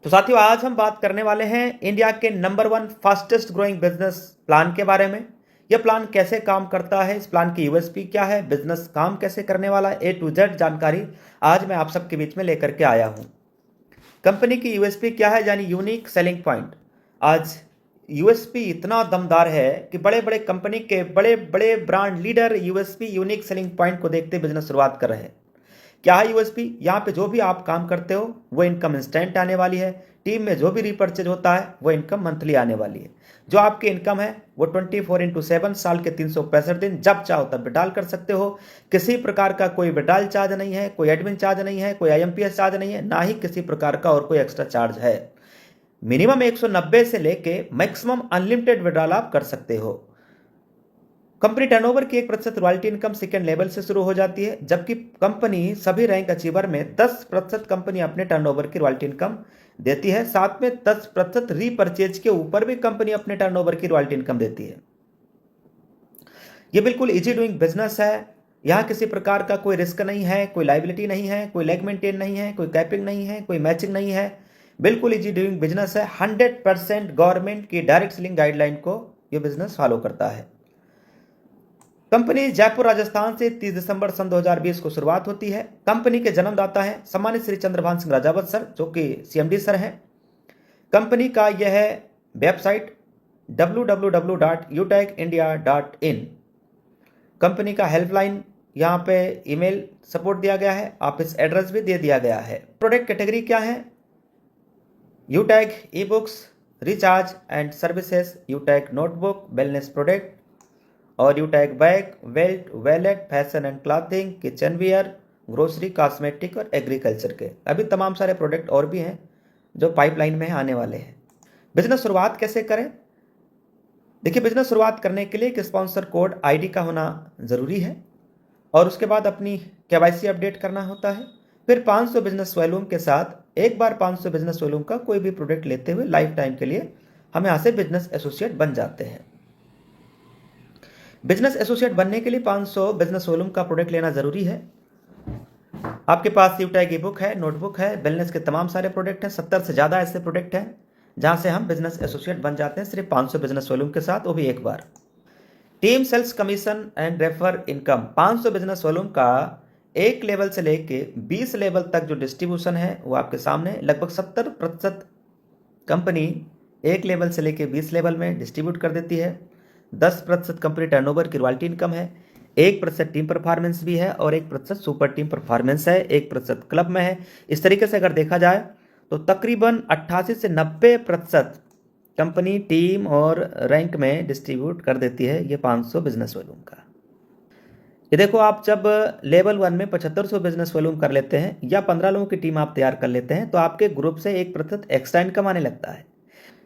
तो साथियों, आज हम बात करने वाले हैं इंडिया के number 1 fastest growing business plan के बारे में। यह प्लान कैसे काम करता है, इस प्लान की यूएसपी क्या है, बिजनेस काम कैसे करने वाला है, A to Z जानकारी आज मैं आप सबके बीच में लेकर के आया हूं। कंपनी की यूएसपी क्या है, यानी यूनिक सेलिंग पॉइंट। आज यूएसपी इतना दमदार है कि बड़े बड़े कंपनी के बड़े बड़े brand leader USP unique selling point को देखते बिजनेस शुरुआत कर रहे हैं। क्या है यूएसपी? यहाँ पे जो भी आप काम करते हो वो इनकम इंस्टेंट आने वाली है। टीम में जो भी रिपर्चेज होता है वो इनकम मंथली आने वाली है। जो आपकी इनकम है वो 24x7 साल के 365 दिन जब चाहो तब विड्रॉल कर सकते हो। किसी प्रकार का कोई विड्रॉल चार्ज नहीं है, कोई एडमिन चार्ज नहीं है, कोई आईएमपीएस चार्ज नहीं है, ना ही किसी प्रकार का और कोई एक्स्ट्रा चार्ज है। मिनिमम 190 से लेके मैक्सिमम अनलिमिटेड विड्रॉल आप कर सकते हो। कंपनी टर्नओवर की 1% रॉयल्टी इनकम सेकेंड लेवल से शुरू हो जाती है, जबकि कंपनी सभी रैंक अचीवर में 10% कंपनी अपने टर्नओवर की रॉयल्टी इनकम देती है। साथ में 10% रीपरचेज के ऊपर भी कंपनी अपने टर्नओवर की रॉयल्टी इनकम देती है। यह बिल्कुल इजी डूइंग बिजनेस है। यहां किसी प्रकार का कोई रिस्क नहीं है, कोई लाइबिलिटी नहीं है, कोई लेग मेंटेन नहीं है, कोई कैपिंग नहीं है, कोई मैचिंग नहीं है। बिल्कुल इजी डूइंग बिजनेस है। 100% गवर्नमेंट की डायरेक्ट सेलिंग गाइडलाइन को यह बिजनेस फॉलो करता है। कंपनी जयपुर राजस्थान से 30 दिसंबर सन 2020 को शुरुआत होती है। कंपनी के जन्मदाता हैं सम्मानित श्री चंद्रभान सिंह राजावत सर, जो कि सीएमडी सर हैं। कंपनी का यह है वेबसाइट www.utechindia.in। कंपनी का हेल्पलाइन यहाँ पे ईमेल सपोर्ट दिया गया है, ऑफिस एड्रेस भी दे दिया गया है। प्रोडक्ट कैटेगरी क्या है? Utech e books, recharge and services, Utech notebook, wellness product और Utech bag, belt, wallet, fashion and clothing, kitchen wear, grocery, cosmetic और एग्रीकल्चर के अभी तमाम सारे प्रोडक्ट और भी हैं जो पाइपलाइन में आने वाले हैं। बिजनेस शुरुआत कैसे करें? देखिए, बिजनेस शुरुआत करने के लिए एक स्पॉन्सर कोड आईडी का होना ज़रूरी है और उसके बाद अपनी केवाईसी अपडेट करना होता है। फिर 500 बिजनेस वॉल्यूम के साथ एक बार 500 बिजनेस वॉल्यूम का कोई भी प्रोडक्ट लेते हुए लाइफ टाइम के लिए हम यहाँ से बिजनेस एसोसिएट बन जाते हैं। बिजनेस एसोसिएट बनने के लिए 500 बिजनेस वॉल्यूम का प्रोडक्ट लेना जरूरी है। आपके पास यूटेक ई बुक है, नोटबुक है, वेलनेस के तमाम सारे प्रोडक्ट हैं। 70 से ज़्यादा ऐसे प्रोडक्ट हैं जहां से हम बिजनेस एसोसिएट बन जाते हैं सिर्फ 500 बिजनेस वॉल्यूम के साथ, वो भी एक बार। Team sales commission and refer income 500 business volume का 1 लेवल से लेके 20 लेवल तक जो डिस्ट्रीब्यूशन है वो आपके सामने। लगभग 70% कंपनी 1 लेवल से लेके 20 लेवल में डिस्ट्रीब्यूट कर देती है। 10% कंपनी टर्नओवर की रॉयल्टी इनकम है, 1% टीम परफॉर्मेंस भी है और 1% सुपर टीम परफॉर्मेंस है, 1% क्लब में है। इस तरीके से अगर देखा जाए तो तकरीबन 88 से 90% कंपनी टीम और रैंक में डिस्ट्रीब्यूट कर देती है ये 500 बिजनेस वॉल्यूम का। ये देखो, आप जब लेवल 1 में 7500 बिजनेस वॉल्यूम कर लेते हैं या 15 लोगों की टीम आप तैयार कर लेते हैं तो आपके ग्रुप से 1% एक्स्ट्रा इनकम आने लगता है।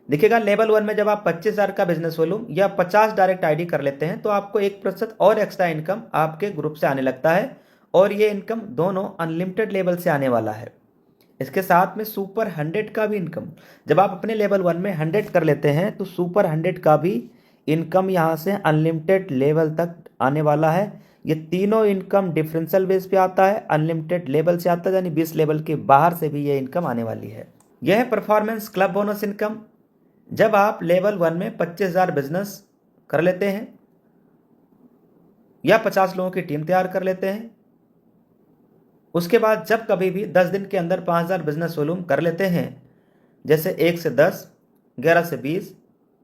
देखिएगा, लेवल 1 में जब आप 25,000 का बिजनेस वॉल्यूम या 50 डायरेक्ट आईडी कर लेते हैं तो आपको 1% और एक्स्ट्रा इनकम आपके ग्रुप से आने लगता है और ये इनकम दोनों अनलिमिटेड लेवल से आने वाला है। इसके साथ में सुपर 100 का भी इनकम, जब आप अपने लेवल 1 में 100 कर लेते हैं तो सुपर 100 का भी इनकम यहाँ से अनलिमिटेड लेवल तक आने वाला है। ये तीनों इनकम डिफरेंशियल बेस पे आता है, अनलिमिटेड लेवल से आता है, यानी 20 लेवल के बाहर से भी ये इनकम आने वाली है। यह है परफॉर्मेंस क्लब बोनस इनकम। जब आप लेवल 1 में 25,000 बिजनेस कर लेते हैं या 50 लोगों की टीम तैयार कर लेते हैं, उसके बाद जब कभी भी 10 दिन के अंदर 5,000 बिजनेस वॉल्यूम कर लेते हैं, जैसे 1 से 10, 11 से 20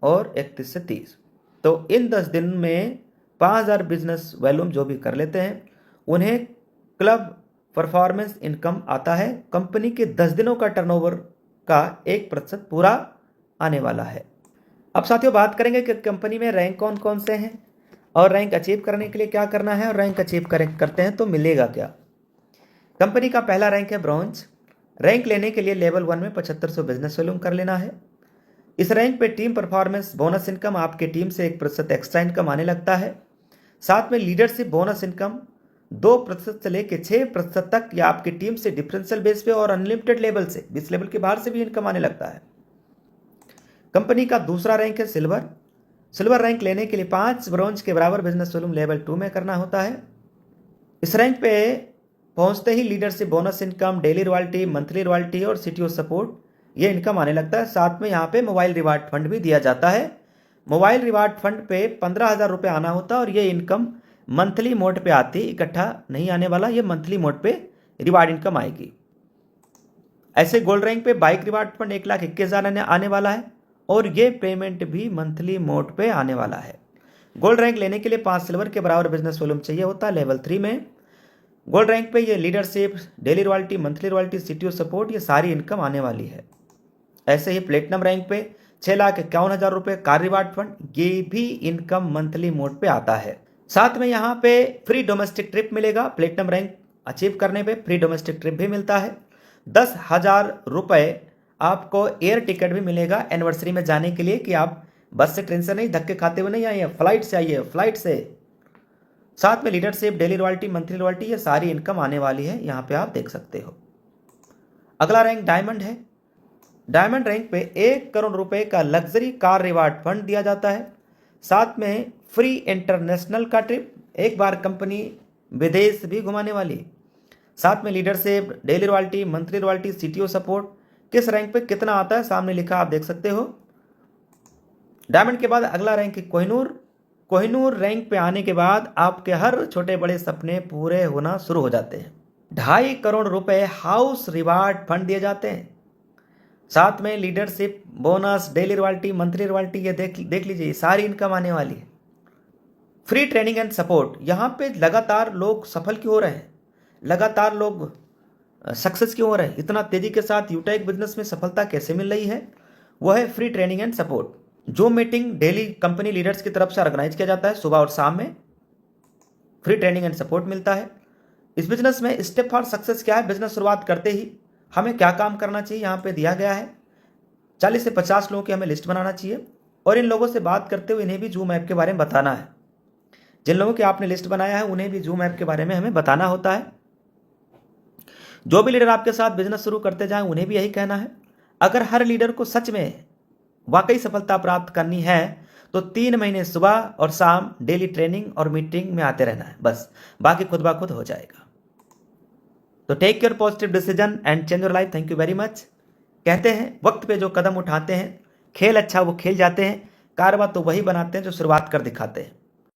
और 31 से 30, तो इन 10 दिन में 5,000 बिजनेस वॉल्यूम जो भी कर लेते हैं उन्हें क्लब परफॉर्मेंस इनकम आता है। कंपनी के 10 दिनों का टर्नओवर का 1% पूरा आने वाला है। अब साथियों, बात करेंगे कि कंपनी में रैंक कौन कौन से हैं और रैंक अचीव करने के लिए क्या करना है और रैंक अचीव करते हैं तो मिलेगा क्या। कंपनी का पहला रैंक है ब्रॉन्ज। रैंक लेने के लिए लेवल 1 में 7500 बिजनेस वॉल्यूम कर लेना है। इस रैंक पे टीम परफॉर्मेंस बोनस इनकम आपके टीम से 1% एक्स्ट्रा इनकम आने लगता है। साथ में लीडरशिप बोनस इनकम 2% से लेकर 6% तक या आपकी टीम से डिफरेंशियल बेस पे और अनलिमिटेड लेवल से 20 लेवल के बाहर से भी इनकम आने लगता है। कंपनी का दूसरा रैंक है सिल्वर। सिल्वर रैंक लेने के लिए 5 ब्रॉन्ज के बराबर बिजनेस वॉल्यूम लेवल 2 में करना होता है। इस रैंक पे पहुंचते ही leadership bonus income, daily royalty, monthly royalty और सीटीओ सपोर्ट ये इनकम आने लगता है। साथ में यहाँ पे मोबाइल रिवार्ड फंड भी दिया जाता है। मोबाइल रिवार्ड फंड पे 15,000 रुपये आना होता है और ये इनकम मंथली मोड पे आती, इकट्ठा नहीं आने वाला, ये मंथली मोड पे रिवार्ड इनकम आएगी। ऐसे गोल्ड रैंक पे बाइक रिवार्ड फंड 1,21,000 आने वाला है और ये पेमेंट भी मंथली मोड पे आने वाला है। गोल्ड रैंक लेने के लिए 5 सिल्वर के बराबर बिजनेस वॉल्यूम चाहिए होता है लेवल 3 में। गोल्ड रैंक पे ये leadership, daily royalty, monthly royalty, CTO support, ये सारी इनकम आने वाली है। ऐसे ही प्लेटिनम रैंक पे 6,51,000 रुपये कार रिवार्ड फंड, ये भी इनकम मंथली मोड पे आता है। साथ में यहाँ पे फ्री डोमेस्टिक ट्रिप मिलेगा। प्लेटिनम रैंक अचीव करने पे फ्री डोमेस्टिक ट्रिप भी मिलता है। 10,000 रुपये आपको एयर टिकट भी मिलेगा एनिवर्सरी में जाने के लिए, कि आप बस से, ट्रेन से नहीं, धक्के खाते हुए नहीं आइए, फ्लाइट से आइए, फ्लाइट से। साथ में leadership, daily royalty, monthly royalty, ये सारी इनकम आने वाली है, यहाँ पे आप देख सकते हो। अगला रैंक डायमंड है। डायमंड रैंक पे 1 करोड़ रुपए का लग्जरी कार रिवार्ड फंड दिया जाता है। साथ में फ्री इंटरनेशनल का ट्रिप, एक बार कंपनी विदेश भी घुमाने वाली। साथ में leadership, daily royalty, monthly royalty, CTO support. किस रैंक पे कितना आता है सामने लिखा, आप देख सकते हो। डायमंड के बाद अगला रैंक है कोहिनूर। कोहिनूर रैंक पे आने के बाद आपके हर छोटे बड़े सपने पूरे होना शुरू हो जाते हैं। 2.5 करोड़ रुपए हाउस रिवार्ड फंड दिए जाते हैं। साथ में leadership, bonus, daily royalty, monthly royalty, ये देख लीजिए, सारी इनकम आने वाली है। फ्री ट्रेनिंग एंड सपोर्ट, यहाँ पे लगातार लोग सफल क्यों हो रहे हैं, लगातार लोग सक्सेस क्यों हो रहे हैं, इतना तेजी के साथ यूटेक बिजनेस में सफलता कैसे मिल रही है, वो है फ्री ट्रेनिंग एंड सपोर्ट। जो मीटिंग डेली कंपनी लीडर्स की तरफ से ऑर्गेनाइज किया जाता है सुबह और शाम में, फ्री ट्रेनिंग एंड सपोर्ट मिलता है। इस बिजनेस में स्टेप फॉर सक्सेस क्या है, बिजनेस शुरुआत करते ही हमें क्या काम करना चाहिए, यहाँ पे दिया गया है। 40 से 50 लोगों की हमें लिस्ट बनाना चाहिए और इन लोगों से बात करते हुए इन्हें भी जूम ऐप के बारे में बताना है। जिन लोगों की आपने लिस्ट बनाया है उन्हें भी जूम ऐप के बारे में हमें बताना होता है। जो भी लीडर आपके साथ बिजनेस शुरू करते जाएं उन्हें भी यही कहना है। अगर हर लीडर को सच में वाकई सफलता प्राप्त करनी है तो 3 महीने सुबह और शाम डेली ट्रेनिंग और मीटिंग में आते रहना है, बस, बाकी खुद ब खुद हो जाएगा। तो take your positive decision and change your life. Thank you very much. कहते हैं वक्त पे जो कदम उठाते हैं, खेल अच्छा वो खेल जाते हैं, कारवा तो वही बनाते हैं जो शुरुआत कर दिखाते हैं।